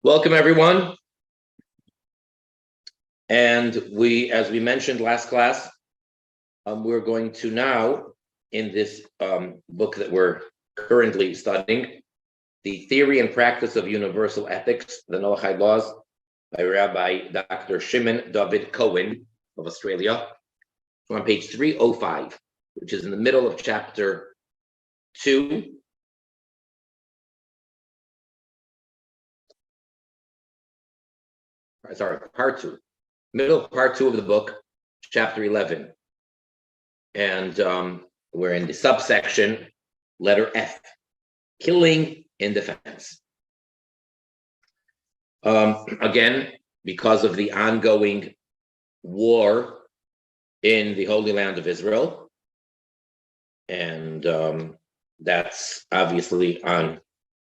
Welcome, everyone. And as we mentioned last class, we're going to now, in this book that we're currently studying, The Theory and Practice of Universal Ethics, the Noahide Laws, by Rabbi Dr. Shimon Dovid Cowen of Australia. We're on page 305, which is in the middle of chapter 2. Sorry, part 2. Middle of part 2 of the book, chapter 11. And we're in the subsection, letter F, killing in defense. Again, because of the ongoing war in the Holy Land of Israel, and that's obviously on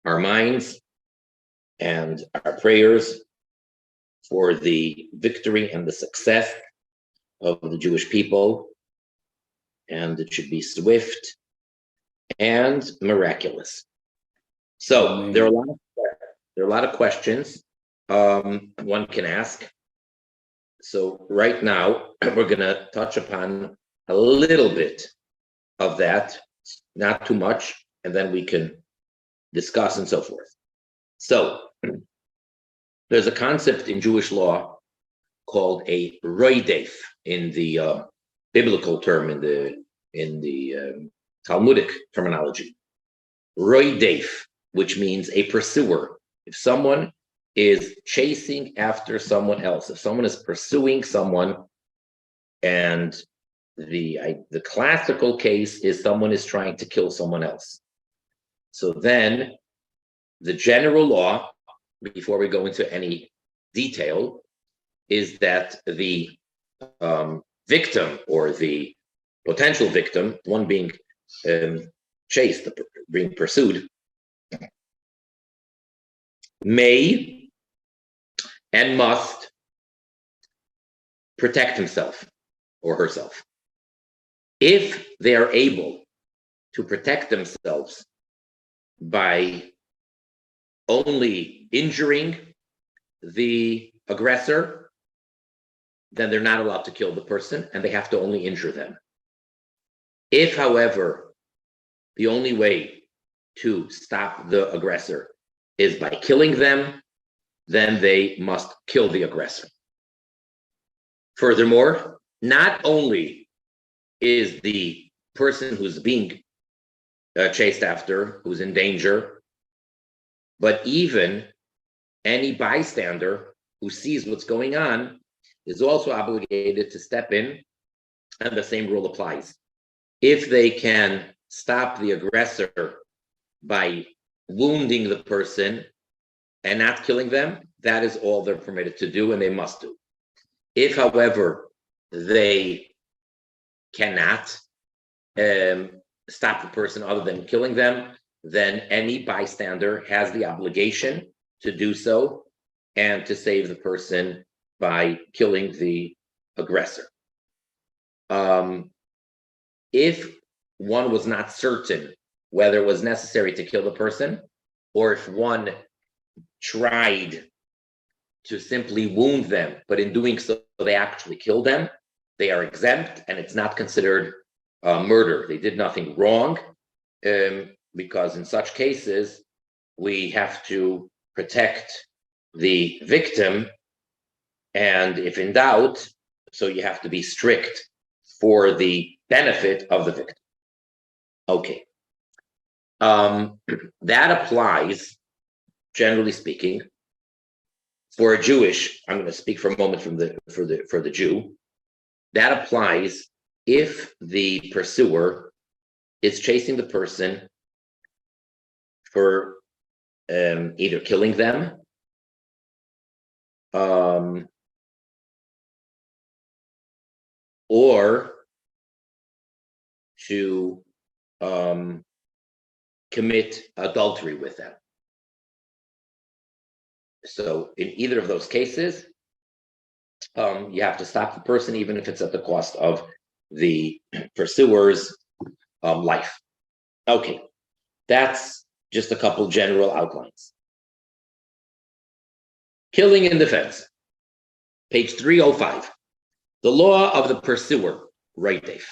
our minds and our prayers for the victory and the success of the Jewish people, and it should be swift and miraculous. So there are a lot of questions one can ask. So right now we're going to touch upon a little bit of that, not too much, and then we can discuss and so forth. So there's a concept in Jewish law called a roidef in the biblical term, in the Talmudic terminology. Roidef, which means a pursuer. If someone is chasing after someone else, if someone is pursuing someone, and the classical case is someone is trying to kill someone else. So then the general law, before we go into any detail, is that the victim or the potential victim, one being chased, being pursued, may and must protect himself or herself. If they are able to protect themselves by only injuring the aggressor, then they're not allowed to kill the person, and they have to only injure them. If, however, the only way to stop the aggressor is by killing them, then they must kill the aggressor. Furthermore, not only is the person who's being chased after, who's in danger, but even any bystander who sees what's going on is also obligated to step in, and the same rule applies. If they can stop the aggressor by wounding the person and not killing them, that is all they're permitted to do, and they must do. If, however, they cannot stop the person other than killing them, then any bystander has the obligation to do so and to save the person by killing the aggressor. If one was not certain whether it was necessary to kill the person, or if one tried to simply wound them, but in doing so they actually killed them, they are exempt, and it's not considered murder. They did nothing wrong, because in such cases we have to protect the victim, and if in doubt, so you have to be strict for the benefit of the victim. Okay. That applies, generally speaking, for a Jewish. I'm going to speak for a moment for the Jew. That applies if the pursuer is chasing the person for either killing them, or to commit adultery with them. So in either of those cases, you have to stop the person, even if it's at the cost of the pursuer's life. Okay, that's just a couple general outlines. Killing in defense. Page 305. The law of the pursuer. Right, Dave.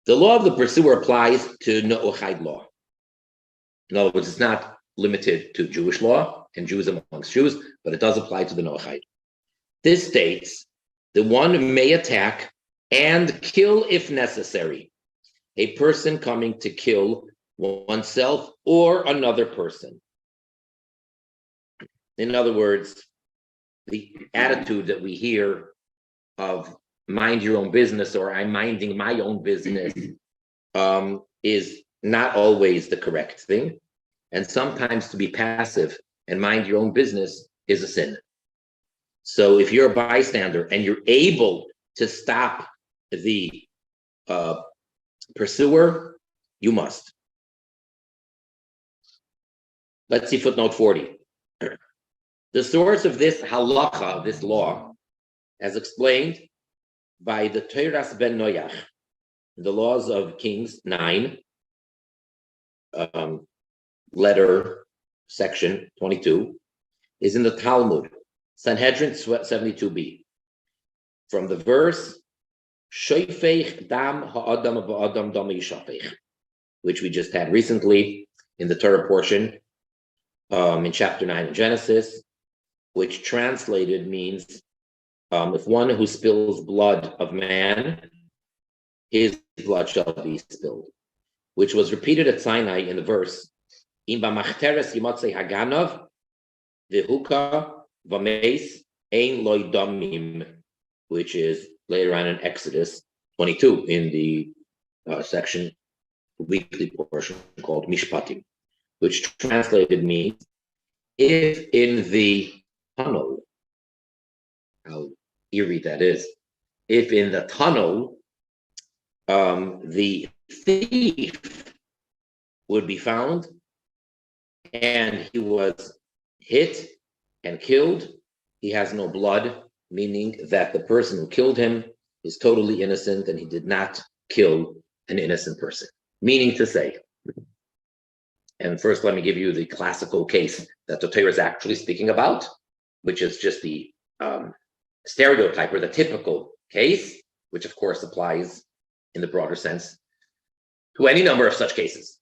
The law of the pursuer applies to Noachide law. In other words, it's not limited to Jewish law and Jews amongst Jews, but it does apply to the Noachide. This states the one may attack and kill if necessary a person coming to kill oneself or another person. In other words, the attitude that we hear of mind your own business or I'm minding my own business is not always the correct thing. And sometimes to be passive and mind your own business is a sin. So if you're a bystander and you're able to stop the pursuer, you must. Let's see footnote 40. The source of this halacha, this law, as explained by the Teiras ben Noach, the laws of Kings 9, letter section 22, is in the Talmud, Sanhedrin 72b, from the verse Shoifech dam ha'adam ba'adam dam yishafech, which we just had recently in the Torah portion in chapter 9 of Genesis, which translated means if one who spills blood of man, his blood shall be spilled, which was repeated at Sinai in the verse Im b'machteres yimotzei haganav v'huka v'meis ein loy damim, which is later on in Exodus 22 in the section, weekly portion called Mishpatim, which translated means if in the tunnel, how eerie that is, if in the tunnel the thief would be found and he was hit and killed, he has no blood, meaning that the person who killed him is totally innocent and he did not kill an innocent person. Meaning to say, and first let me give you the classical case that the Torah is actually speaking about, which is just the stereotype or the typical case, which of course applies in the broader sense to any number of such cases.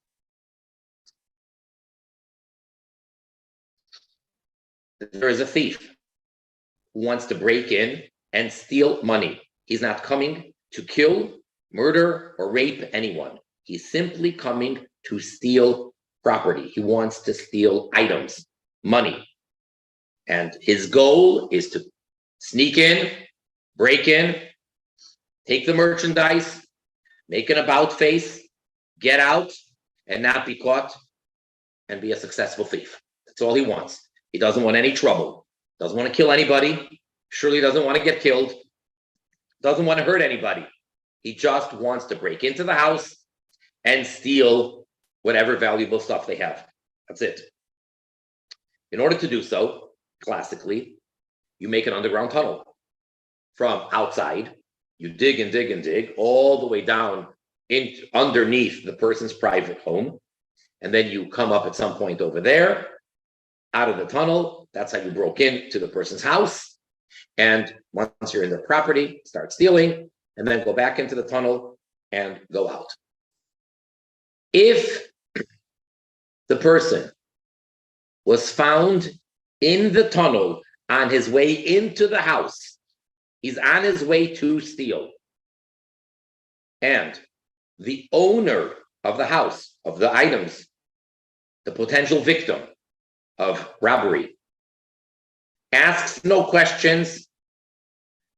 There is a thief who wants to break in and steal money. He's not coming to kill, murder, or rape anyone. He's simply coming to steal property. He wants to steal items, money. And his goal is to sneak in, break in, take the merchandise, make an about face, get out, and not be caught, and be a successful thief. That's all he wants. He doesn't want any trouble, doesn't want to kill anybody, surely doesn't want to get killed, doesn't want to hurt anybody. He just wants to break into the house and steal whatever valuable stuff they have. That's it. In order to do so, classically, you make an underground tunnel. From outside, you dig and dig and dig all the way down underneath the person's private home, and then you come up at some point over there, out of the tunnel. That's how you broke into the person's house. And once you're in their property, start stealing, and then go back into the tunnel and go out. If the person was found in the tunnel on his way into the house, he's on his way to steal, and the owner of the house, of the items, the potential victim of robbery, asks no questions,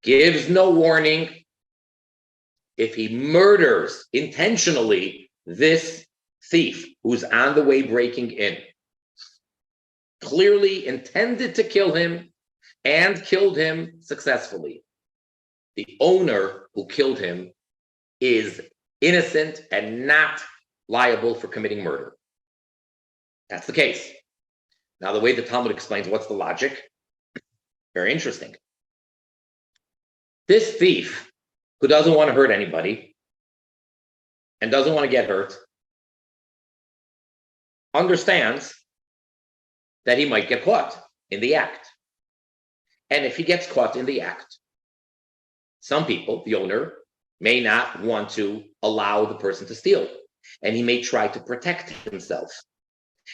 gives no warning, if he murders intentionally this thief who's on the way breaking in, clearly intended to kill him and killed him successfully, the owner who killed him is innocent and not liable for committing murder. That's the case. Now, the way the Talmud explains what's the logic, very interesting. This thief, who doesn't want to hurt anybody and doesn't want to get hurt, understands that he might get caught. in the act. And if he gets caught in the act, some people, the owner, may not want to allow the person to steal, and he may try to protect himself.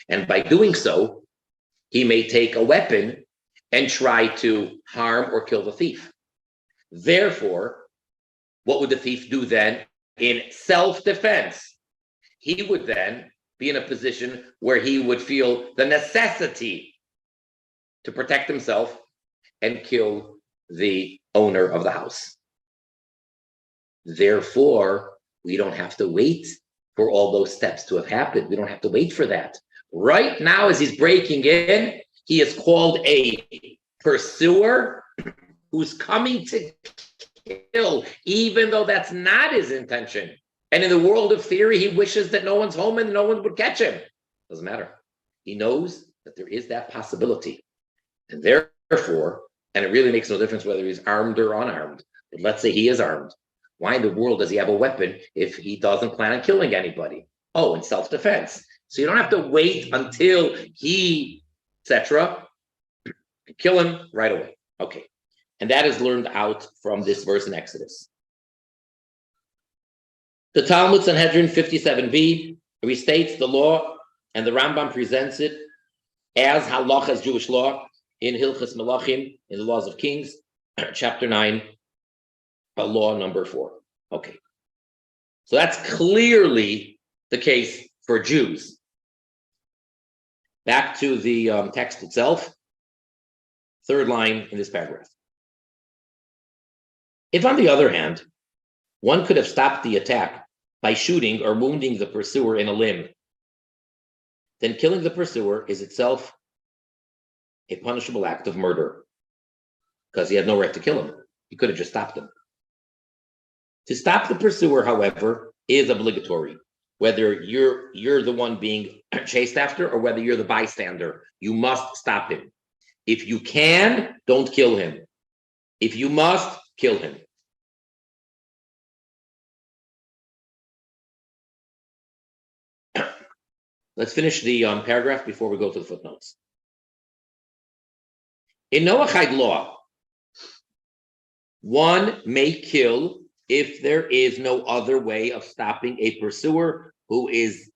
And by doing so, he may take a weapon and try to harm or kill the thief. Therefore, what would the thief do then in self-defense? He would then be in a position where he would feel the necessity to protect himself and kill the owner of the house. Therefore, we don't have to wait for all those steps to have happened. We don't have to wait for that. Right now, as he's breaking in, he is called a pursuer who's coming to kill, even though that's not his intention. And in the world of theory, he wishes that no one's home and no one would catch him. Doesn't matter. He knows that there is that possibility. And therefore, and it really makes no difference whether he's armed or unarmed, but let's say he is armed. Why in the world does he have a weapon if he doesn't plan on killing anybody? Oh, in self-defense. So you don't have to wait until he, etc. Kill him right away. Okay. And that is learned out from this verse in Exodus. The Talmud Sanhedrin 57b restates the law, and the Rambam presents it as halacha, as Jewish law, in Hilchos Melachim, in the Laws of Kings, chapter 9, law number 4. Okay. So that's clearly the case for Jews. Back to the text itself, third line in this paragraph. If, on the other hand, one could have stopped the attack by shooting or wounding the pursuer in a limb, then killing the pursuer is itself a punishable act of murder, because he had no right to kill him. He could have just stopped him. To stop the pursuer, however, is obligatory, whether you're the one being chased after or whether you're the bystander. You must stop him. If you can, don't kill him. If you must, kill him. Let's finish the paragraph before we go to the footnotes. In Noahide law, one may kill if there is no other way of stopping a pursuer who is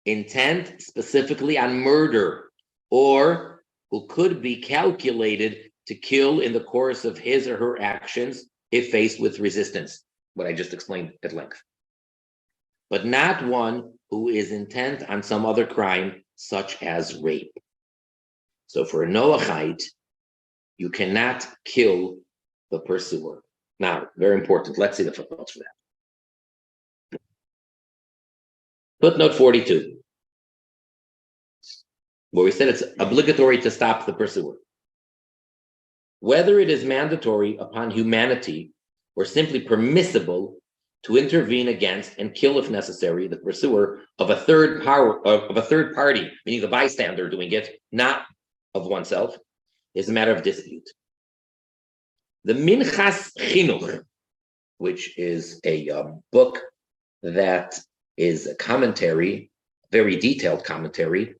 intent specifically on murder, or who could be calculated to kill in the course of his or her actions if faced with resistance, what I just explained at length. But not one who is intent on some other crime, such as rape. So for a Noahide, you cannot kill the pursuer. Now, very important. Let's see the footnotes for that. Footnote 42, where we said it's obligatory to stop the pursuer. Whether it is mandatory upon humanity or simply permissible to intervene against and kill, if necessary, the pursuer of a third party, meaning the bystander doing it, not of oneself, is a matter of dispute. The Minchas Chinuch, which is a book that is a commentary, very detailed commentary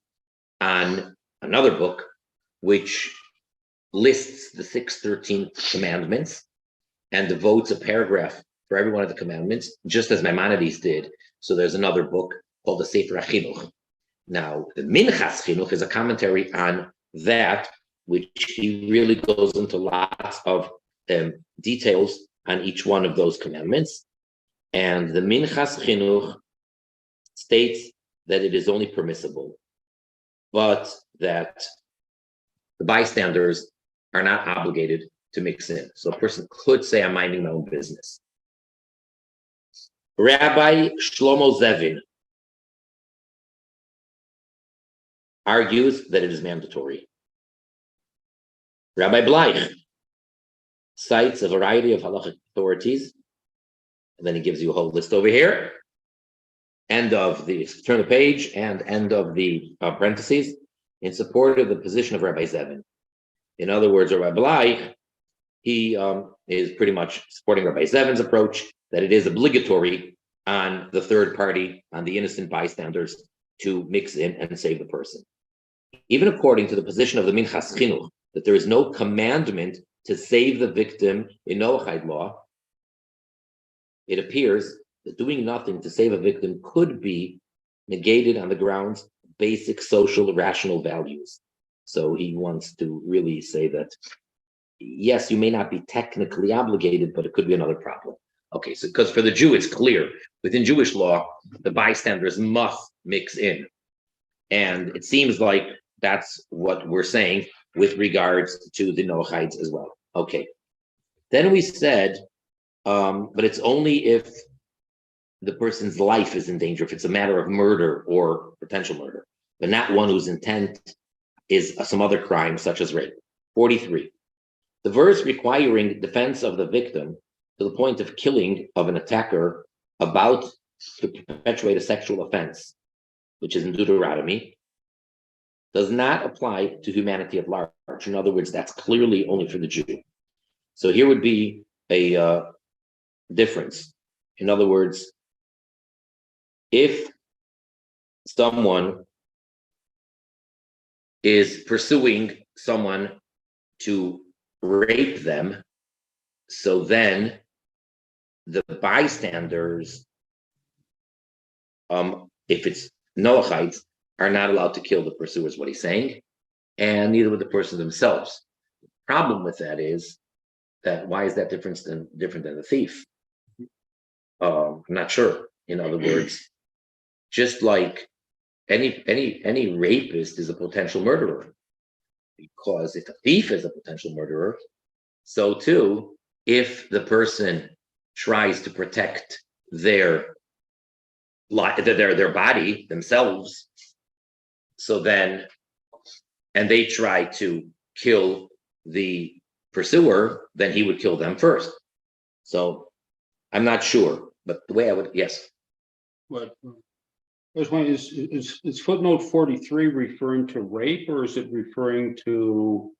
on another book, which lists the 613 commandments and devotes a paragraph for every one of the commandments, just as Maimonides did. So there's another book called the Sefer HaChinuch. Now, the Minchas Chinuch is a commentary on that, which he really goes into lots of details on each one of those commandments. And the Minchas Chinuch states that it is only permissible, but that the bystanders are not obligated to mix in. So a person could say, I'm minding my own business. Rabbi Shlomo Zevin argues that it is mandatory. Rabbi Bleich cites a variety of halachic authorities, and then he gives you a whole list over here. End of the, turn the page, and end of the parentheses, in support of the position of Rabbi Zevin. In other words, Rabbi Bleich, he is pretty much supporting Rabbi Zevin's approach that it is obligatory on the third party, on the innocent bystanders, to mix in and save the person. Even according to the position of the Minchas Chinuch, that there is no commandment to save the victim in Noahide law, it appears that doing nothing to save a victim could be negated on the grounds of basic social rational values. So he wants to really say that, yes, you may not be technically obligated, but it could be another problem. Okay, so because for the Jew, it's clear. Within Jewish law, the bystanders must mix in. And it seems like that's what we're saying with regards to the Noachites as well. Okay. Then we said, but it's only if the person's life is in danger, if it's a matter of murder or potential murder, but not one whose intent is some other crime, such as rape. 43. The verse requiring defense of the victim to the point of killing of an attacker about to perpetuate a sexual offense, which is in Deuteronomy, does not apply to humanity at large. In other words, that's clearly only for the Jew. So here would be a difference. In other words, if someone is pursuing someone to rape them, so then the bystanders, if it's Noachites, are not allowed to kill the pursuer, is what he's saying, and neither would the person themselves. The problem with that is that why is that different than the thief? I'm not sure. In other words, just like any rapist is a potential murderer, because if a thief is a potential murderer, so too, if the person tries to protect their body themselves, so then, and they try to kill the pursuer, then he would kill them first. So I'm not sure, but the way I would, yes. But is footnote 43 referring to rape, or is it referring to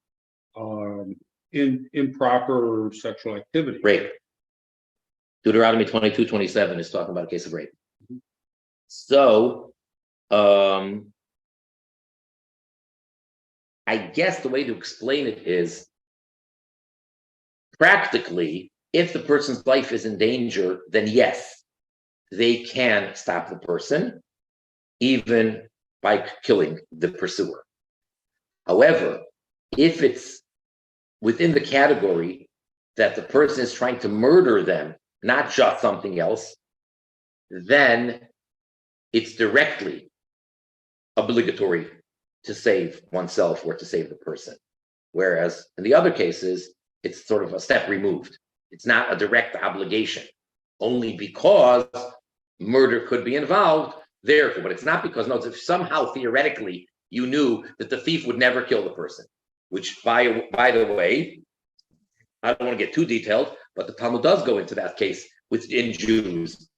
improper sexual activity? Rape. Deuteronomy 22:27 is talking about a case of rape. Mm-hmm. So I guess the way to explain it is, practically, if the person's life is in danger, then yes, they can stop the person, even by killing the pursuer. However, if it's within the category that the person is trying to murder them, not just something else, then it's directly obligatory to save oneself or to save the person. Whereas in the other cases, it's sort of a step removed. It's not a direct obligation, only because murder could be involved, therefore, but it's not because, no, if somehow theoretically you knew that the thief would never kill the person, which by the way, I don't want to get too detailed, but the Talmud does go into that case within Jews.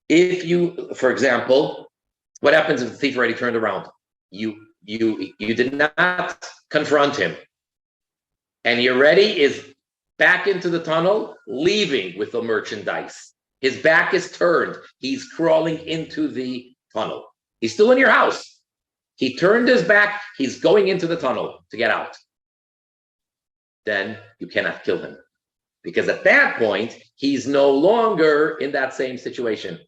If you, for example, what happens if the thief already turned around? You did not confront him, and he already is back into the tunnel, leaving with the merchandise. His back is turned. He's crawling into the tunnel. He's still in your house. He turned his back. He's going into the tunnel to get out. Then you cannot kill him, because at that point, he's no longer in that same situation.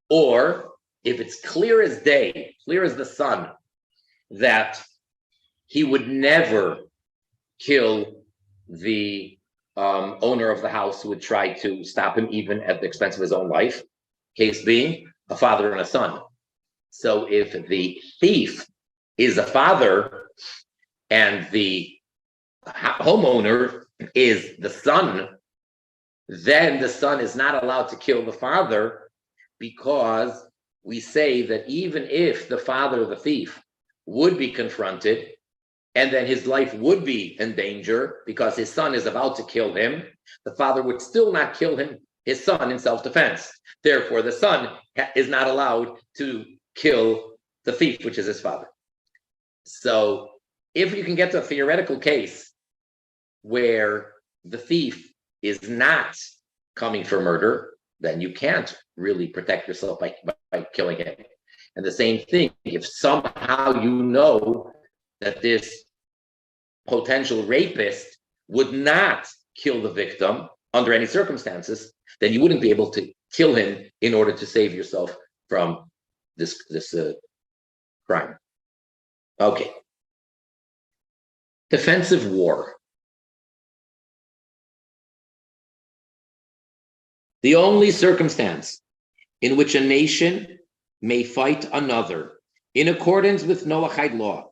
Or if it's clear as day, clear as the sun, that he would never kill the owner of the house who would try to stop him, even at the expense of his own life, case being a father and a son. So if the thief is a father and the homeowner is the son, then the son is not allowed to kill the father, because we say that even if the father of the thief would be confronted, and then his life would be in danger because his son is about to kill him, the father would still not kill his son in self-defense. Therefore, the son is not allowed to kill the thief, which is his father. So if you can get to a theoretical case where the thief is not coming for murder, then you can't really protect yourself by killing him. And the same thing, if somehow you know that this potential rapist would not kill the victim under any circumstances, then you wouldn't be able to kill him in order to save yourself from this crime. Okay. Defensive war. The only circumstance in which a nation may fight another in accordance with Noahide law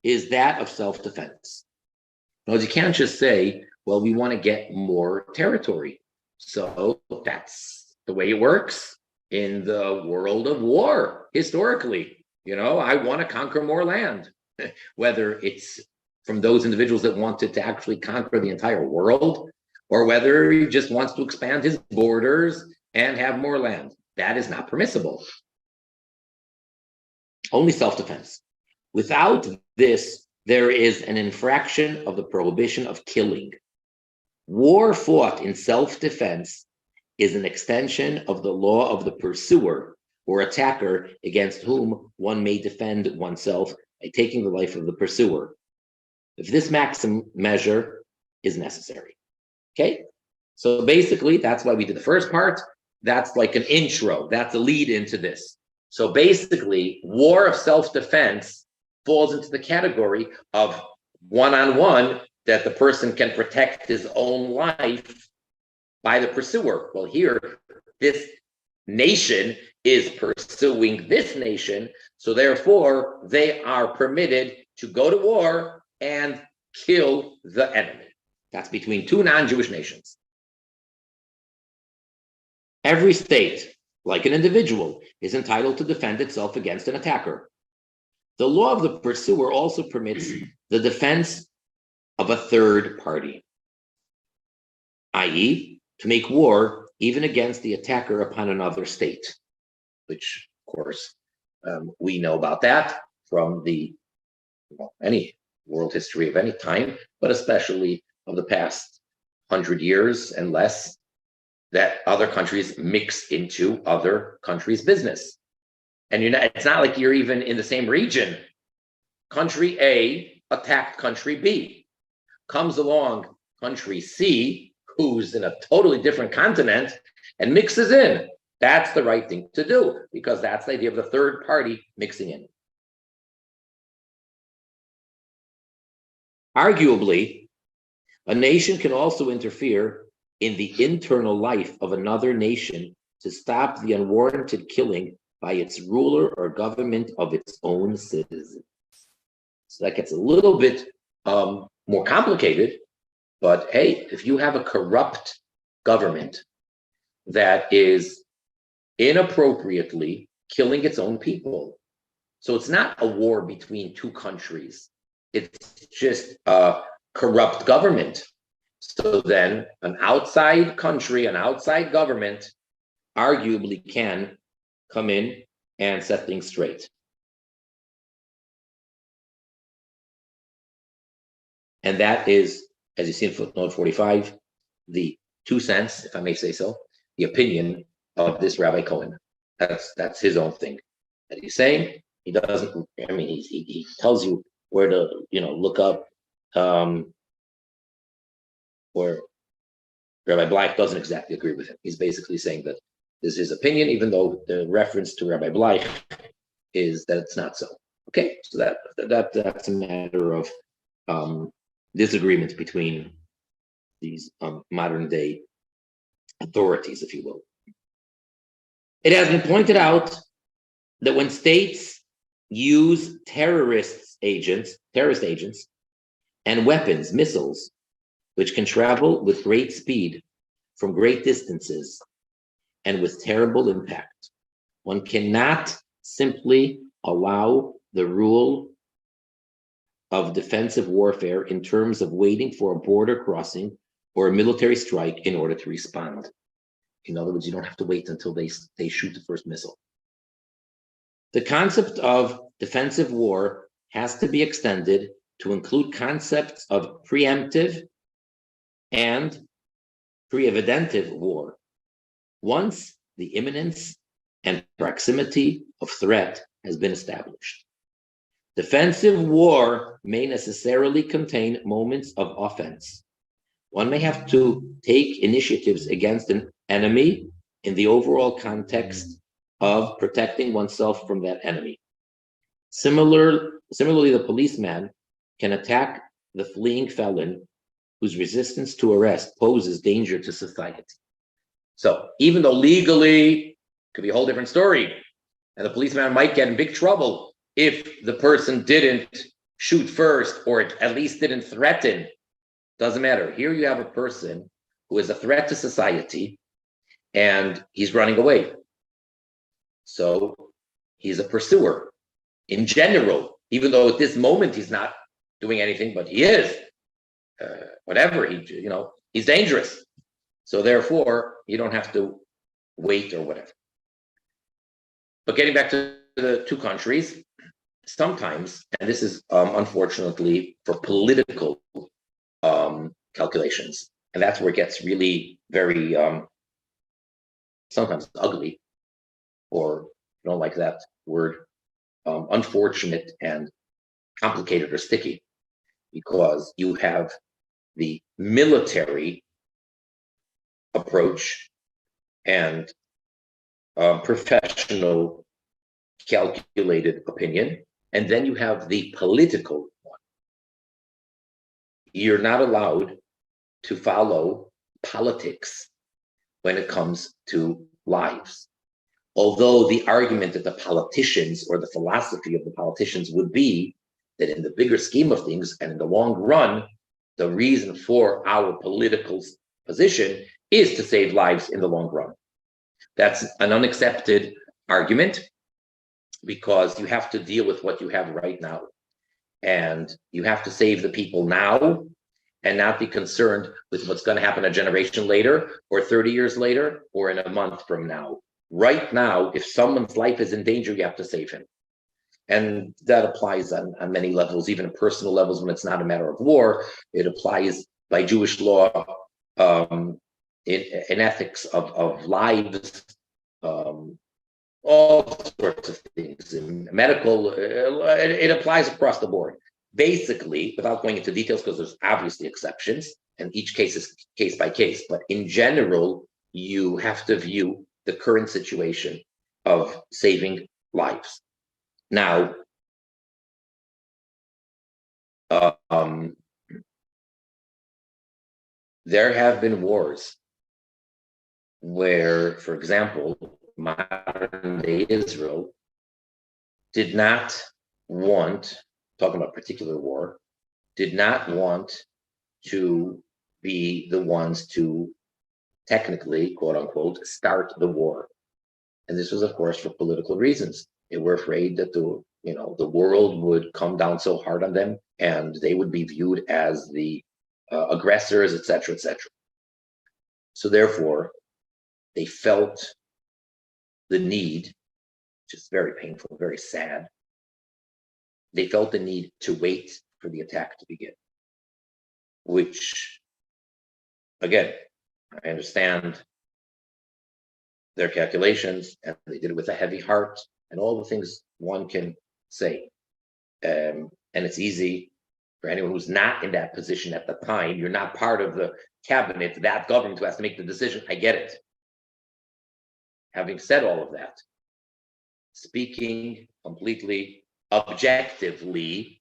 is that of self-defense. Because you can't just say, well, we want to get more territory. So that's the way it works in the world of war, historically. I want to conquer more land, whether it's from those individuals that wanted to actually conquer the entire world, or whether he just wants to expand his borders and have more land. That is not permissible. Only self-defense. Without this, there is an infraction of the prohibition of killing. War fought in self-defense is an extension of the law of the pursuer or attacker against whom one may defend oneself by taking the life of the pursuer, if this maximum measure is necessary. Okay? So basically, that's why we did the first part. That's like an intro. That's a lead into this. So basically, war of self-defense falls into the category of one-on-one, that the person can protect his own life by the pursuer. Well, here, this nation is pursuing this nation, so therefore they are permitted to go to war and kill the enemy. That's between two non-Jewish nations. Every state, like an individual, is entitled to defend itself against an attacker. The law of the pursuer also permits the defense of a third party, i.e., to make war even against the attacker upon another state, which, of course, we know about that from any world history of any time, but especially of the past 100 years and less, that other countries mix into other countries' business. And it's not like you're even in the same region. Country A attacked country B. Comes along country C, who's in a totally different continent, and mixes in. That's the right thing to do, because that's the idea of the third party mixing in. Arguably, a nation can also interfere in the internal life of another nation to stop the unwarranted killing by its ruler or government of its own citizens. So that gets a little bit more complicated, but hey, if you have a corrupt government that is inappropriately killing its own people, so it's not a war between two countries, it's just a corrupt government. So then an outside country, an outside government, arguably can come in and set things straight. And that is, as you see in footnote 45, the 2 cents, if I may say so, the opinion of this Rabbi Cowen. That's his own thing that he's saying. He doesn't, I mean, he tells you where to, look up, where Rabbi Bleich doesn't exactly agree with him. He's basically saying that this is his opinion, even though the reference to Rabbi Bleich is that it's not so. Okay, so that's a matter of disagreement between these modern day authorities, if you will. It has been pointed out that when states use terrorist agents, and weapons, missiles, which can travel with great speed from great distances and with terrible impact, one cannot simply allow the rule of defensive warfare in terms of waiting for a border crossing or a military strike in order to respond. In other words, you don't have to wait until they shoot the first missile. The concept of defensive war has to be extended to include concepts of preemptive and preventive war, once the imminence and proximity of threat has been established. Defensive war may necessarily contain moments of offense. One may have to take initiatives against an enemy in the overall context of protecting oneself from that enemy. Similarly, the policeman can attack the fleeing felon whose resistance to arrest poses danger to society. So even though legally it could be a whole different story, and the policeman might get in big trouble if the person didn't shoot first or at least didn't threaten, doesn't matter. Here you have a person who is a threat to society and he's running away. So he's a pursuer in general, even though at this moment he's not doing anything, but he is. Whatever, he's dangerous. So therefore, you don't have to wait or whatever. But getting back to the two countries, sometimes, and this is unfortunately for political calculations, and that's where it gets really very sometimes ugly, or you don't like that word, unfortunate and complicated or sticky, because you have the military approach and professional calculated opinion, and then you have the political one. You're not allowed to follow politics when it comes to lives. Although the argument that the politicians or the philosophy of the politicians would be that in the bigger scheme of things and in the long run, the reason for our political position is to save lives in the long run. That's an unaccepted argument because you have to deal with what you have right now. And you have to save the people now and not be concerned with what's going to happen a generation later or 30 years later or in a month from now. Right now, if someone's life is in danger, you have to save him. And that applies on many levels, even personal levels when it's not a matter of war. It applies by Jewish law in ethics of lives, all sorts of things. In medical, it applies across the board. Basically, without going into details, because there's obviously exceptions, and each case is case by case, but in general, you have to view the current situation of saving lives. Now, there have been wars where, for example, modern day Israel did not want, talking about particular war, did not want to be the ones to technically, quote unquote, start the war. And this was, of course, for political reasons. They were afraid that the world would come down so hard on them and they would be viewed as the aggressors, etc., etc. So therefore, they felt the need, which is very painful, very sad. They felt the need to wait for the attack to begin, which, again, I understand their calculations, and they did it with a heavy heart, and all the things one can say. And it's easy for anyone who's not in that position at the time. You're not part of the cabinet, that government who has to make the decision. I get it. Having said all of that, speaking completely objectively,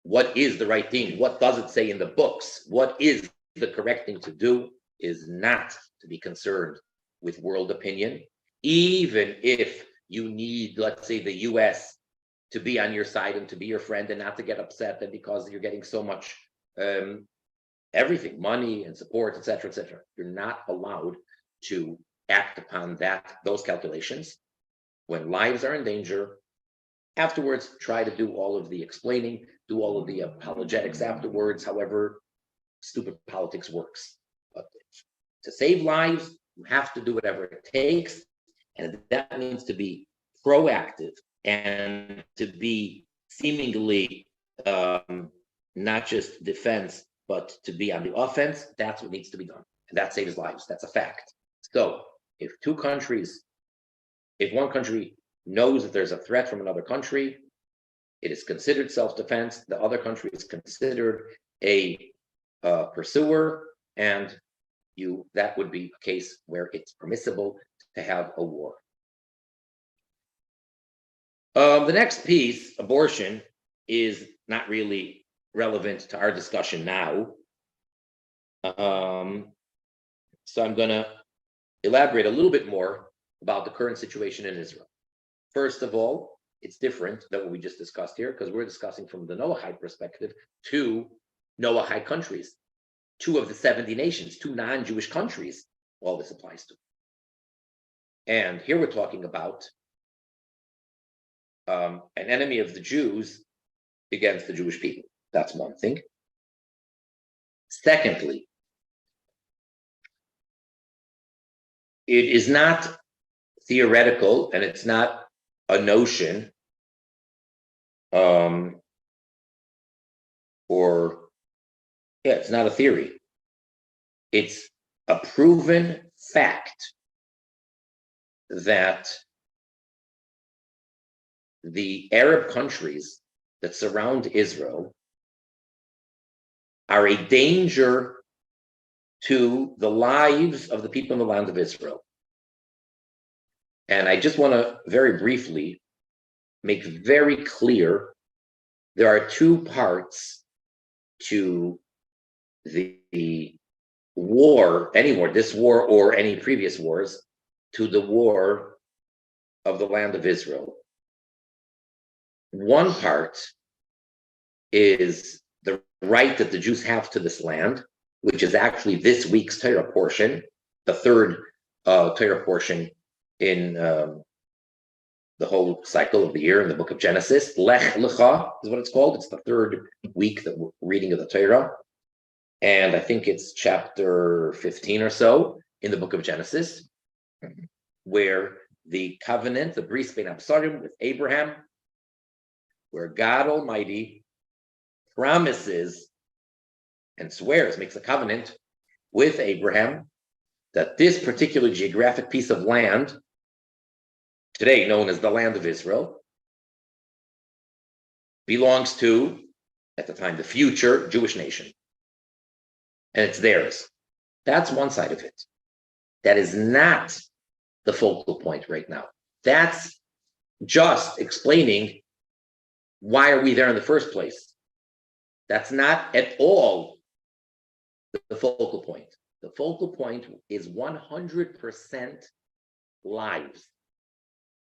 what is the right thing? What does it say in the books? What is the correct thing to do is not to be concerned with world opinion, even if you need, let's say, the US to be on your side and to be your friend and not to get upset that because you're getting so much everything, money and support, etc., etc. You're not allowed to act upon those calculations. When lives are in danger, afterwards, try to do all of the explaining, do all of the apologetics afterwards, however stupid politics works. But to save lives, you have to do whatever it takes. And that means to be proactive and to be seemingly not just defense, but to be on the offense. That's what needs to be done. And that saves lives. That's a fact. So if one country knows that there's a threat from another country, it is considered self-defense. The other country is considered a pursuer, and that would be a case where it's permissible to have a war. The next piece, abortion, is not really relevant to our discussion now. So I'm going to elaborate a little bit more about the current situation in Israel. First of all, it's different than what we just discussed here, because we're discussing from the Noahide perspective two Noahide countries, 2 of the 70 nations, 2 non-Jewish countries, all this applies to. And here we're talking about an enemy of the Jews against the Jewish people. That's one thing. Secondly, it is not theoretical, and it's not a notion it's not a theory. It's a proven fact that the Arab countries that surround Israel are a danger to the lives of the people in the land of Israel. And I just want to very briefly make very clear there are 2 parts to the war, any war, this war or any previous wars, to the war of the land of Israel. One part is the right that the Jews have to this land, which is actually this week's Torah portion, the 3rd Torah portion in the whole cycle of the year in the book of Genesis. Lech Lecha is what it's called. It's the 3rd week that we're reading of the Torah. And I think it's chapter 15 or so in the book of Genesis, where the covenant, the bris bein absarim with Abraham, where God Almighty promises and swears, makes a covenant with Abraham that this particular geographic piece of land, today known as the land of Israel, belongs to, at the time, the future Jewish nation. And it's theirs. That's one side of it. That is not the focal point right now. That's just explaining why are we there in the first place. That's not at all the focal point. The focal point is 100% lives.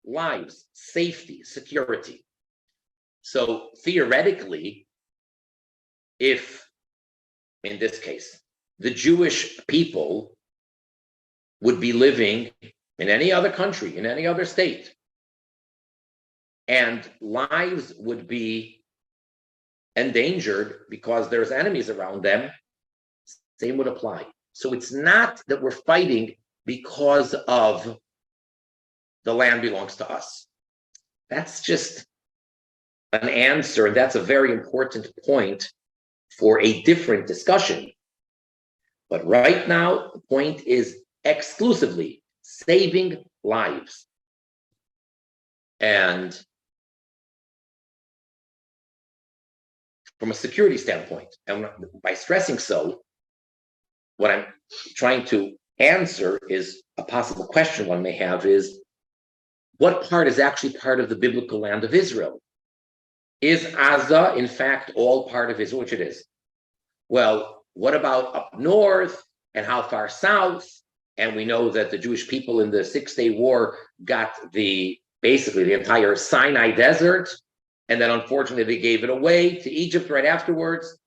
Lives, safety, security. So theoretically, if, in this case, the Jewish people would be living in any other country, in any other state, and lives would be endangered because there's enemies around them, same would apply. So it's not that we're fighting because of the land belongs to us. That's just an answer, and that's a very important point for a different discussion. But right now, the point is exclusively saving lives. And from a security standpoint, and by stressing so, what I'm trying to answer is a possible question one may have is, what part is actually part of the biblical land of Israel? Is Gaza, in fact, all part of Israel, which it is? Well, what about up north and how far south? And we know that the Jewish people in the 6-Day War got basically the entire Sinai desert, and then unfortunately they gave it away to Egypt right afterwards.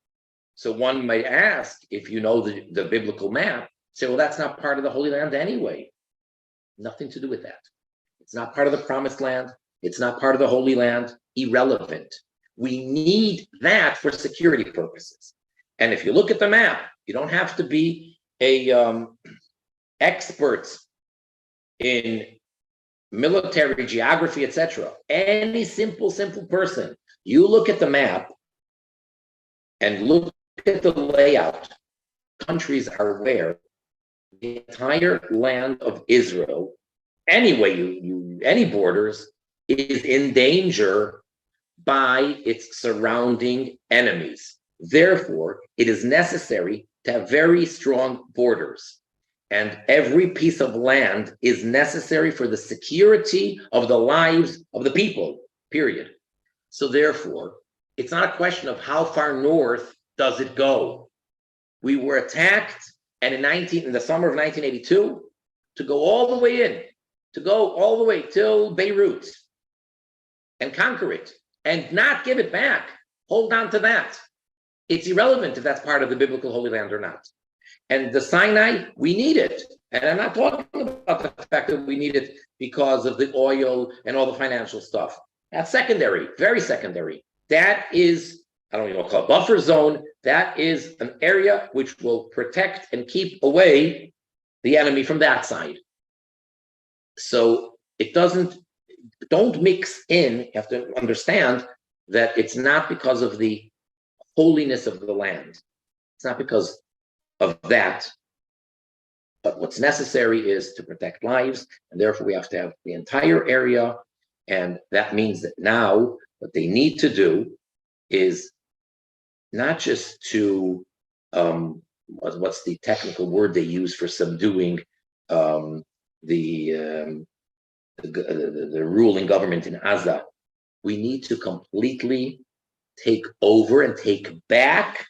So one might ask, if you know the biblical map, say, well, that's not part of the Holy Land anyway. Nothing to do with that. It's not part of the Promised Land. It's not part of the Holy Land. Irrelevant. We need that for security purposes. And if you look at the map, you don't have to be a expert in military geography, etc. Any simple person, you look at the map and look at the layout. Countries are where the entire land of Israel, anyway, any borders, is in danger by its surrounding enemies. Therefore, it is necessary to have very strong borders. And every piece of land is necessary for the security of the lives of the people, period. So therefore, it's not a question of how far north does it go. We were attacked, and in the summer of 1982, to go all the way in, to go all the way till Beirut and conquer it and not give it back. Hold on to that. It's irrelevant if that's part of the biblical Holy Land or not. And the Sinai, we need it. And I'm not talking about the fact that we need it because of the oil and all the financial stuff. That's secondary, very secondary. That is, I don't even know what to call it, buffer zone. That is an area which will protect and keep away the enemy from that side. So it don't mix in. You have to understand that it's not because of the holiness of the land. It's not because of that. But what's necessary is to protect lives, and therefore we have to have the entire area. And that means that now what they need to do is not just to, what's the technical word they use for subduing the ruling government in Gaza. We need to completely take over and take back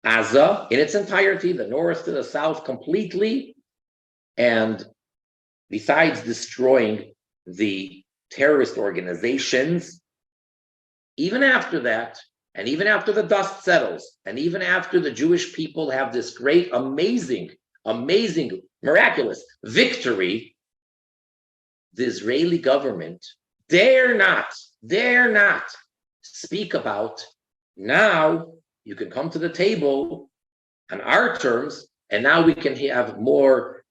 Gaza in its entirety, the north to the south completely. And besides destroying the terrorist organizations, even after that, and even after the dust settles, and even after the Jewish people have this great, amazing, miraculous victory, the Israeli government dare not speak about, now you can come to the table on our terms, and now we can have more,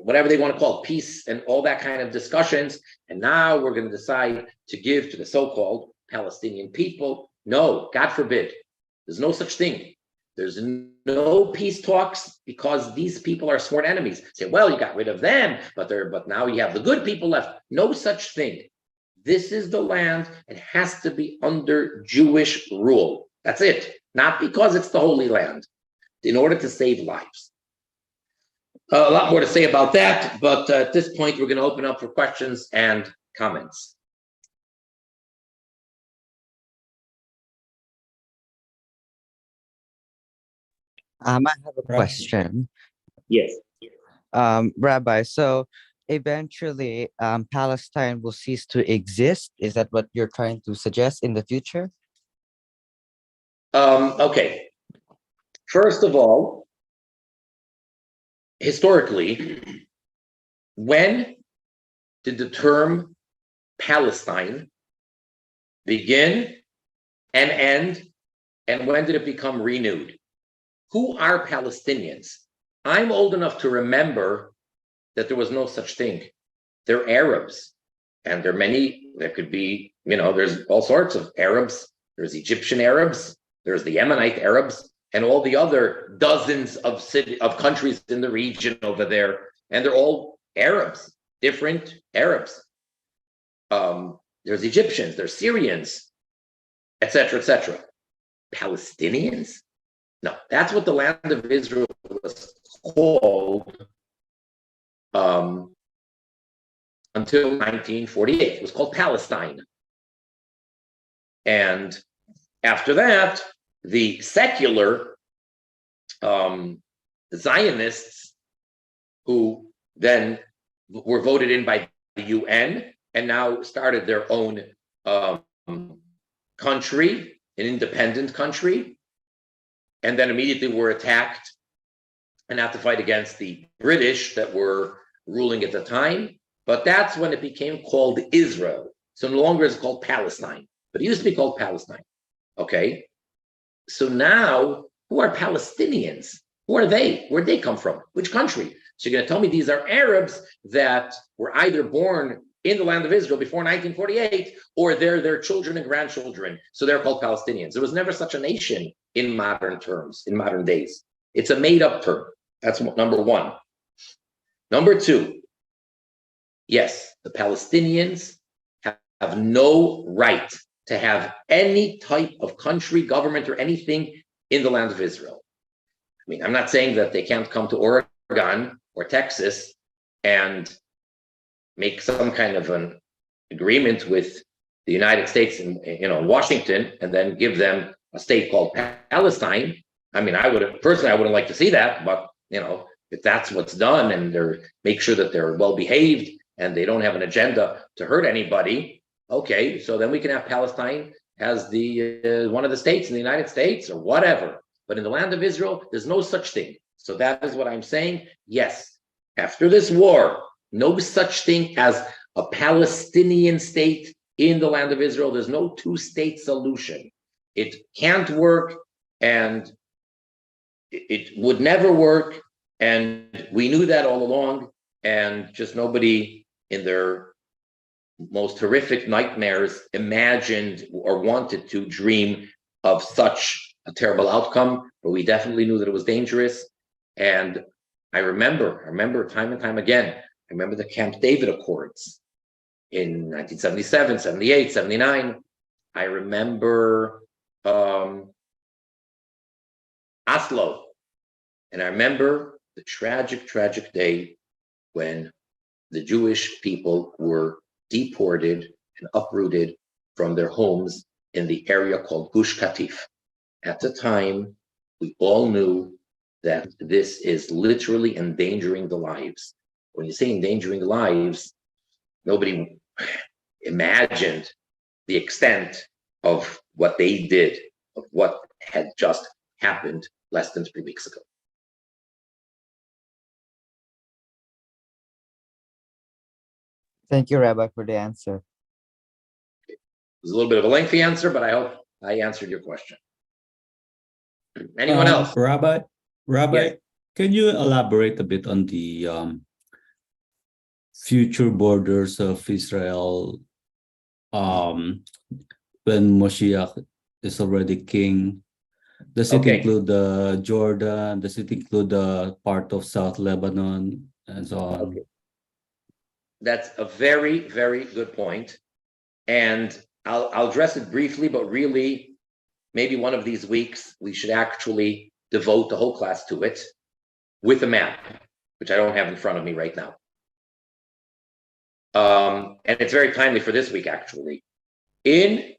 whatever they want to call it, peace and all that kind of discussions, and now we're going to decide to give to the so-called Palestinian people. No, God forbid. There's no such thing. There's no peace talks because these people are sworn enemies. Say, well, you got rid of them, but now you have the good people left. No such thing. This is the land. It has to be under Jewish rule. That's it. Not because it's the Holy Land. In order to save lives. A lot more to say about that, but at this point, we're going to open up for questions and comments. I have a question. Yes. Rabbi, so eventually Palestine will cease to exist. Is that what you're trying to suggest in the future? Okay. First of all, historically, when did the term Palestine begin and end, and when did it become renewed? Who are Palestinians? I'm old enough to remember that there was no such thing. They're Arabs, and there could be, there's all sorts of Arabs. There's Egyptian Arabs, there's the Yemenite Arabs, and all the other dozens of countries in the region over there, and they're all Arabs, different Arabs. There's Egyptians, there's Syrians, etc., etc. Palestinians? No, that's what the land of Israel was called until 1948. It was called Palestine. And after that, the secular Zionists, who then were voted in by the UN and now started their own country, an independent country, and then immediately were attacked and had to fight against the British that were ruling at the time. But that's when it became called Israel. So no longer is it called Palestine, but it used to be called Palestine. Okay? So now, who are Palestinians? Who are they? Where'd they come from? Which country? So you're going to tell me these are Arabs that were either born in the land of Israel before 1948, or they're their children and grandchildren. So they're called Palestinians. There was never such a nation in modern terms, in modern days. It's a made-up term. That's number one. Number two, yes, the Palestinians have no right to have any type of country, government, or anything in the land of Israel. I mean, I'm not saying that they can't come to Oregon or Texas and make some kind of an agreement with the United States and Washington, and then give them a state called Palestine. I mean, I wouldn't like to see that, but if that's what's done, and they're make sure that they're well behaved and they don't have an agenda to hurt anybody, okay, so then we can have Palestine as the one of the states in the United States or whatever. But in the land of Israel, there's no such thing. So that is what I'm saying. Yes, after this war, no such thing as a Palestinian state in the land of Israel. There's no two-state solution. It can't work, and it would never work. And we knew that all along, and just nobody in their most horrific nightmares imagined or wanted to dream of such a terrible outcome. But we definitely knew that it was dangerous. And I remember time and time again, I remember the Camp David Accords in 1977, 78, 79. I remember Oslo. And I remember the tragic day when the Jewish people were deported and uprooted from their homes in the area called Gush Katif. At the time, we all knew that this is literally endangering the lives. When you say endangering the lives, nobody imagined the extent of what they did, of what had just happened less than 3 weeks ago. Thank you, Rabbi, for the answer. It was a little bit of a lengthy answer, but I hope I answered your question. Anyone else? Rabbi, Yes. can you elaborate a bit on the future borders of Israel when Moshiach is already king? Does it Okay. include the Jordan? Does it include the part of South Lebanon and so on? Okay. That's a very, very good point. And I'll address it briefly, but really, maybe one of these weeks, we should actually devote the whole class to it with a map, which I don't have in front of me right now. And it's very timely for this week, actually. In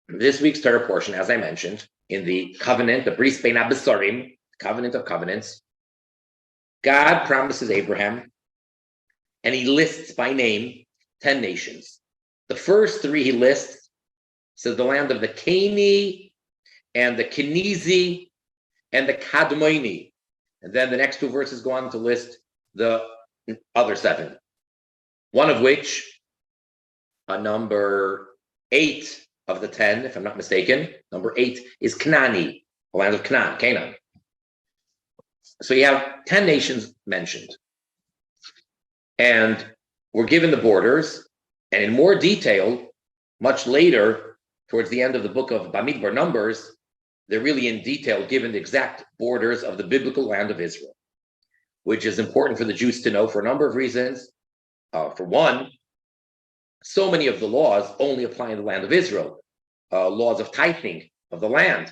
this week's Torah portion, as I mentioned, in the covenant, the Bris Bein HaBesarim, covenant of covenants, God promises Abraham, and he lists by name 10 nations. The first 3 he lists says the land of the Canaanite and the Kenizi and the Kadmoni. And then the next 2 verses go on to list the other 7. One of which, number 8 of the 10, if I'm not mistaken, number 8 is Canaani, the land of Canaan. So you have 10 nations mentioned. And we're given the borders, and in more detail, much later, towards the end of the book of Bamidbar Numbers, they're really in detail given the exact borders of the biblical land of Israel, which is important for the Jews to know for a number of reasons. For one, so many of the laws only apply in the land of Israel, laws of tithing of the land,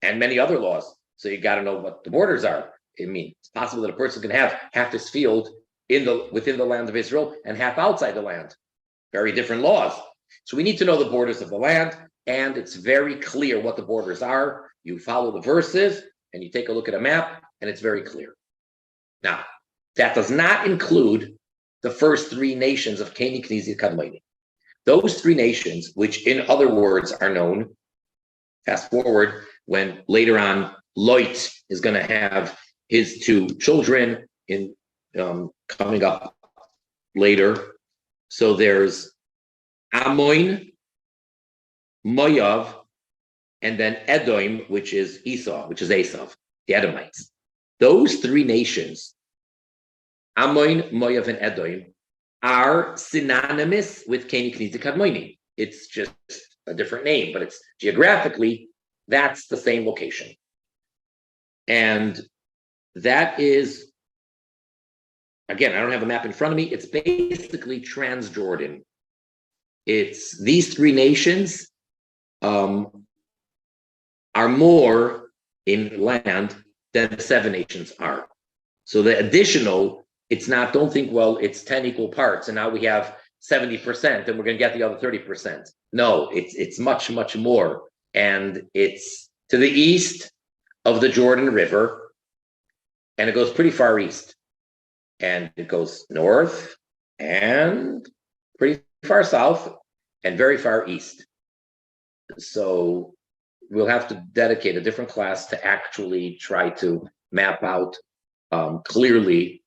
and many other laws. So you got to know what the borders are. I mean, it's possible that a person can have half his field within the land of Israel and half outside the land. Very different laws. So we need to know the borders of the land, and it's very clear what the borders are. You follow the verses, and you take a look at a map, and it's very clear. Now, that does not include the first 3 nations of Canaan, Kenizi, Kadmoni. Those 3 nations, which in other words are known, fast forward, when later on Lot is going to have his 2 children in coming up later. So there's Ammon, Moav, and then Edom, which is Esau, which is Esav, the Edomites. Those 3 nations, Ammon, Moav, and Edom, are synonymous with Canaan, Kenizi, Kadmoni. It's just a different name, but it's geographically, that's the same location. And that is, again, I don't have a map in front of me. It's basically Transjordan. It's these 3 nations are more in land than the 7 nations are. So the additional, it's not, don't think, well, it's 10 equal parts, and now we have 70%, and we're going to get the other 30%. No, it's much, much more. And it's to the east of the Jordan River, and it goes pretty far east. And it goes north and pretty far south and very far east. So we'll have to dedicate a different class to actually try to map out clearly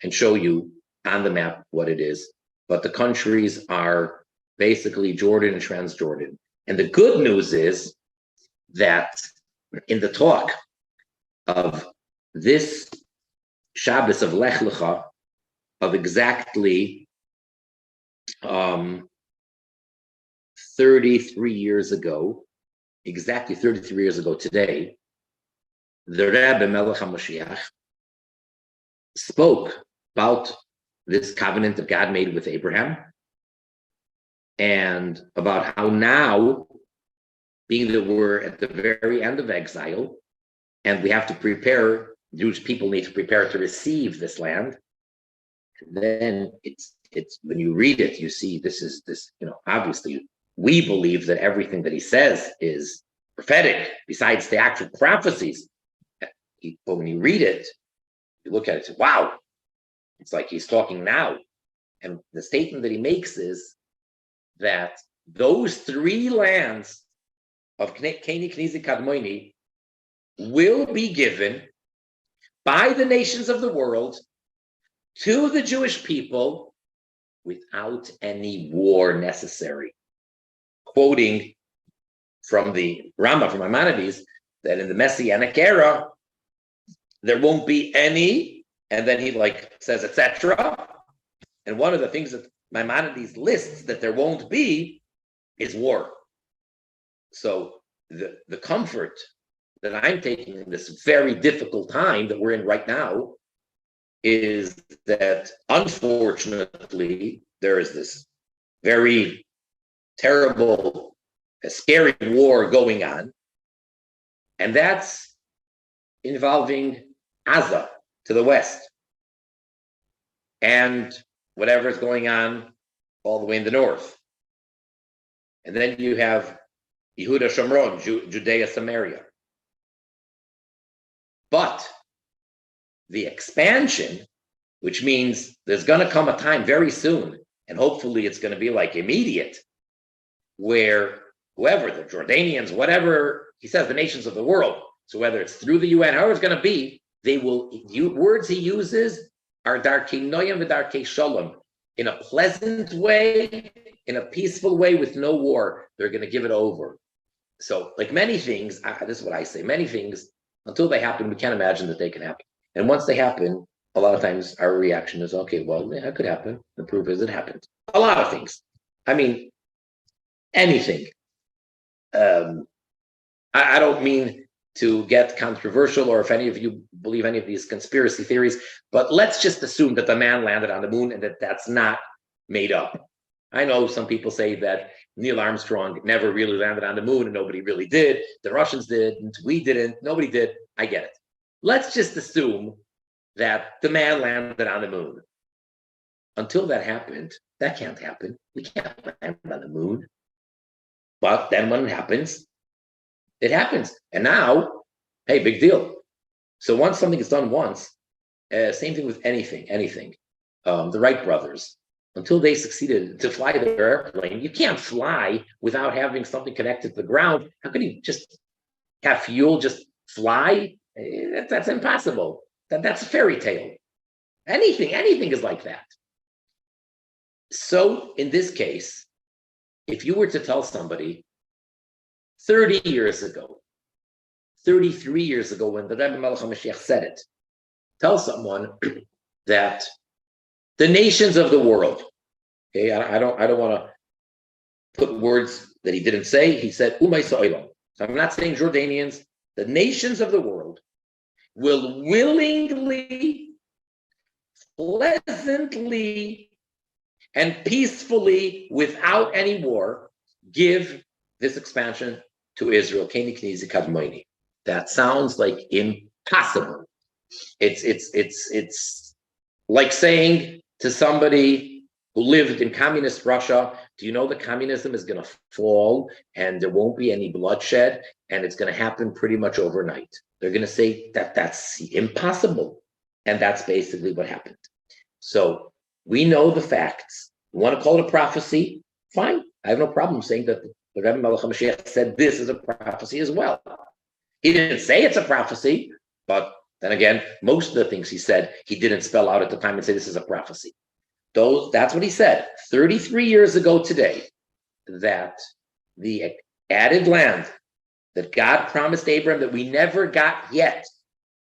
and show you on the map what it is. But the countries are basically Jordan and Transjordan. And the good news is that in the talk of this Shabbos of Lech Lecha, of exactly 33 years ago, exactly 33 years ago today, the Rabbi Melech HaMashiach spoke about this covenant that God made with Abraham, and about how now, being that we're at the very end of exile, and we have to prepare, Jewish people need to prepare to receive this land. And then it's when you read it, you see this, obviously we believe that everything that he says is prophetic, besides the actual prophecies. But when you read it, you look at it, wow, it's like he's talking now. And the statement that he makes is that those 3 lands of Keni, Knizi, Kadmoni will be given by the nations of the world to the Jewish people without any war necessary. Quoting from the Rama, from Maimonides, that in the Messianic era, there won't be any, and then he says, etc. And one of the things that Maimonides lists that there won't be is war. So the comfort that I'm taking in this very difficult time that we're in right now is that, unfortunately, there is this very terrible, scary war going on, and that's involving Gaza to the west, and whatever is going on all the way in the north. And then you have Yehuda Shomron, Judea, Samaria. But the expansion, which means there's going to come a time very soon, and hopefully it's going to be immediate, where whoever, the Jordanians, whatever, he says the nations of the world, so whether it's through the UN, however it's going to be, they will, words he uses are darkei noyam v'darkei shalom, in a pleasant way, in a peaceful way with no war. They're going to give it over. So many things, this is what I say, many things, until they happen, we can't imagine that they can happen. And once they happen, a lot of times our reaction is, okay, well, yeah, it could happen. The proof is it happened. A lot of things. I mean, anything. I don't mean to get controversial, or if any of you believe any of these conspiracy theories, but let's just assume that the man landed on the moon and that that's not made up. I know some people say that Neil Armstrong never really landed on the moon and nobody really did. The Russians didn't, we didn't, nobody did. I get it. Let's just assume that the man landed on the moon. Until that happened, that can't happen. We can't land on the moon. But then when it happens, it happens. And now, hey, big deal. So once something is done once, same thing with anything. The Wright brothers, until they succeeded to fly their airplane, you can't fly without having something connected to the ground. How could you just have fuel, just fly? That's impossible. That's a fairy tale. Anything is like that. So in this case, if you were to tell somebody 30 years ago, 33 years ago, when the Rabbi Melech HaMashiach said it, tell someone that the nations of the world, okay, I don't want to put words that he didn't say. He said, Umay So'ilam. So I'm not saying Jordanians, the nations of the world will willingly, pleasantly, and peacefully, without any war, give this expansion to Israel. That sounds like impossible. It's like saying to somebody who lived in communist Russia, do you know that communism is going to fall and there won't be any bloodshed and it's going to happen pretty much overnight? They're going to say that that's impossible. And that's basically what happened. So we know the facts. You want to call it a prophecy? Fine. I have no problem saying that the Rebbe Melech HaMashiach said this is a prophecy as well. He didn't say it's a prophecy, but then again, most of the things he said, he didn't spell out at the time and say this is a prophecy. That's what he said 33 years ago today, that the added land that God promised Abraham that we never got yet,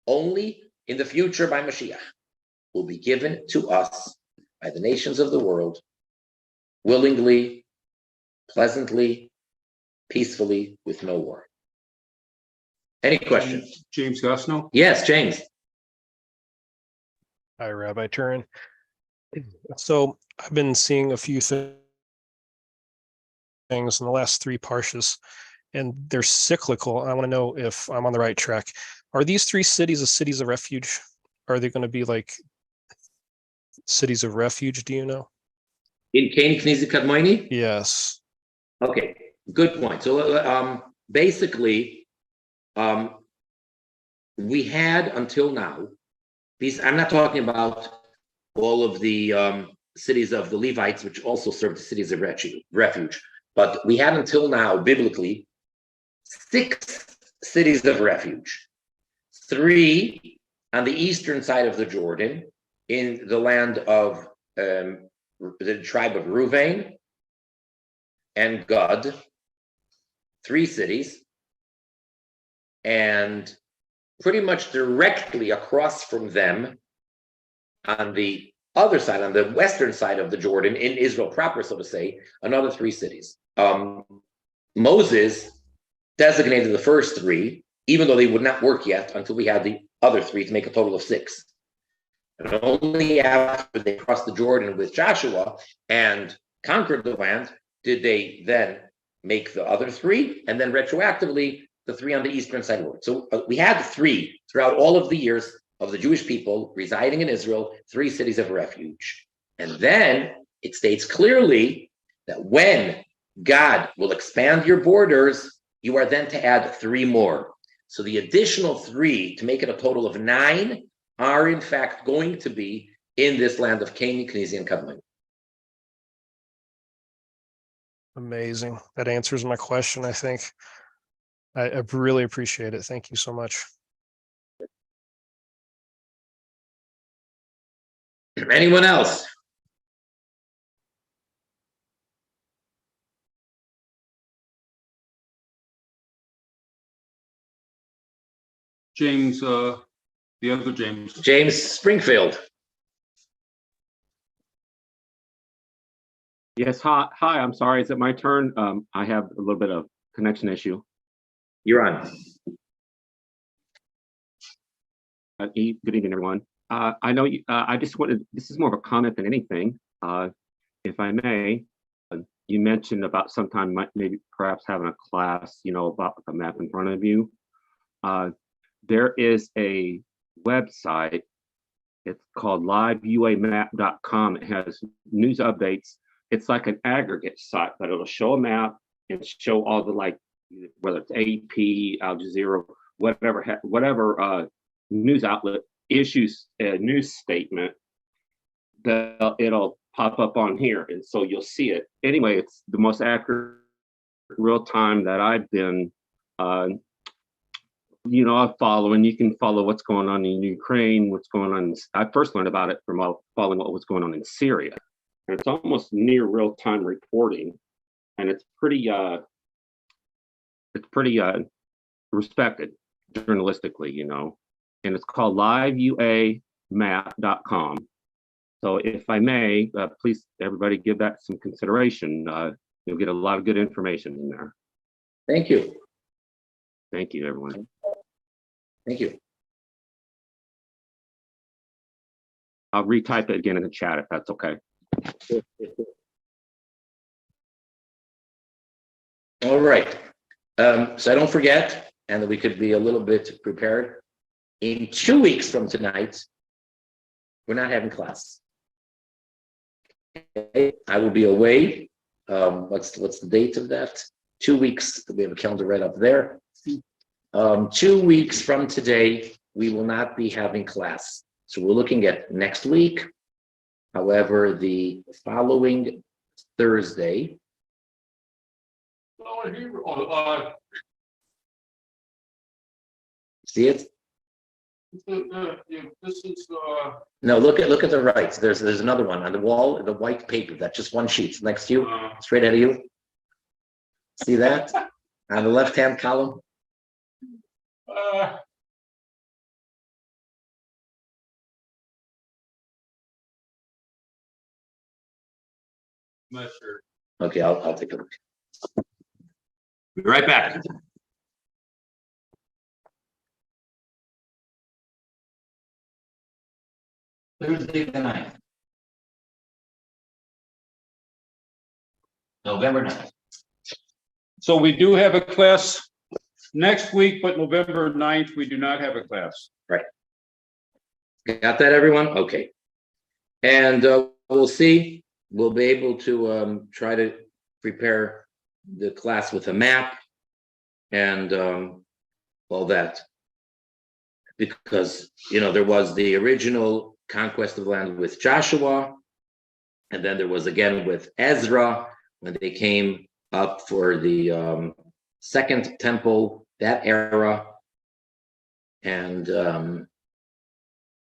only in the future by Mashiach, will be given to us by the nations of the world, willingly, pleasantly, peacefully, with no war. Any questions? James Gusno? Yes, James. Hi, Rabbi Turin. So I've been seeing a few things in the last three parshas, and they're cyclical. I want to know if I'm on the right track. Are these three cities the cities of refuge? Are they going to be like cities of refuge? Do you know? In Keni Knizi Kadmoini? Yes. Okay, good point. So basically, we had until now, these, I'm not talking about all of the cities of the Levites, which also served the cities of refuge, but we had until now, biblically, 6 cities of refuge. 3 on the eastern side of the Jordan, in the land of the tribe of Reuven and Gad, 3 cities, and pretty much directly across from them on the other side, on the western side of the Jordan, in Israel proper, so to say, another 3 cities. Moses designated the first 3, even though they would not work yet until we had the other 3 to make a total of 6. And only after they crossed the Jordan with Joshua and conquered the land did they then make the other 3, and then retroactively the 3 on the eastern side worked. So we had 3 throughout all of the years of the Jewish people residing in Israel, 3 cities of refuge. And then it states clearly that when God will expand your borders, you are then to add 3 more. So the additional 3 to make it a total of 9 are in fact going to be in this land of Keni, Knizi, and Kadmon. Amazing. That answers my question, I think. I really appreciate it. Thank you so much. Anyone else? James, the other James. James Springfield. Yes, hi, I'm sorry, is it my turn? I have a little bit of connection issue. You're on. Good evening, everyone. I know I just wanted, this is more of a comment than anything. If I may, you mentioned about sometime maybe perhaps having a class, about the map in front of you. There is a website, it's called liveuamap.com. It has news updates. It's like an aggregate site, but it'll show a map and show all the, like, whether it's AP, Al Jazeera, whatever news outlet issues a news statement, that it'll pop up on here, and so you'll see it. Anyway, it's the most accurate real time that I've been following. You can follow what's going on in Ukraine, what's going on. I first learned about it from following what was going on in Syria. And it's almost near real time reporting, and it's pretty respected journalistically, and it's called liveuamap.com. So if I may, please, everybody, give that some consideration. You'll get a lot of good information in there. Thank you. Thank you, everyone. Thank you. I'll retype it again in the chat if that's okay. All right. So I don't forget, and that we could be a little bit prepared. In 2 weeks from tonight, we're not having class. Okay? I will be away. What's the date of that? 2 weeks. We have a calendar right up there. 2 weeks from today, we will not be having class. So we're looking at next week. However, the following Thursday. See it? This is, No, look at the right. There's another one on the wall, the white paper. That's just one sheet next to you, straight ahead of you. See that? On the left-hand column. not sure. Okay, I'll take a look. Be right back. Thursday the 9th. November 9th. So we do have a class next week, but November 9th, we do not have a class. Got that, everyone? Okay. And we'll see. We'll be able to try to prepare the class with a map and all that. Because, there was the original conquest of the land with Joshua, and then there was again with Ezra when they came up for the second temple, that era. And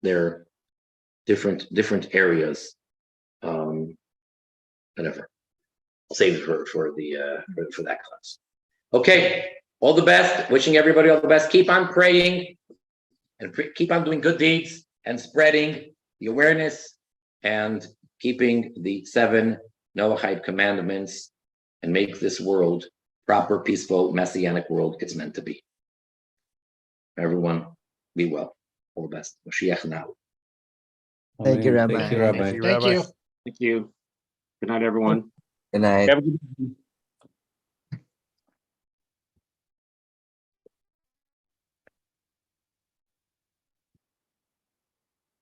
they're different areas. Whatever. I'll save it for that class. Okay, all the best. Wishing everybody all the best. Keep on praying and keep on doing good deeds and spreading the awareness and keeping the 7 Noahide commandments and make this world proper, peaceful, messianic world it's meant to be. Everyone, be well. All the best. Mashiach now. Thank you, Amen. Rabbi. Thank you, Rabbi. Thank you. Thank you. Good night, everyone. Good night. Have a good evening.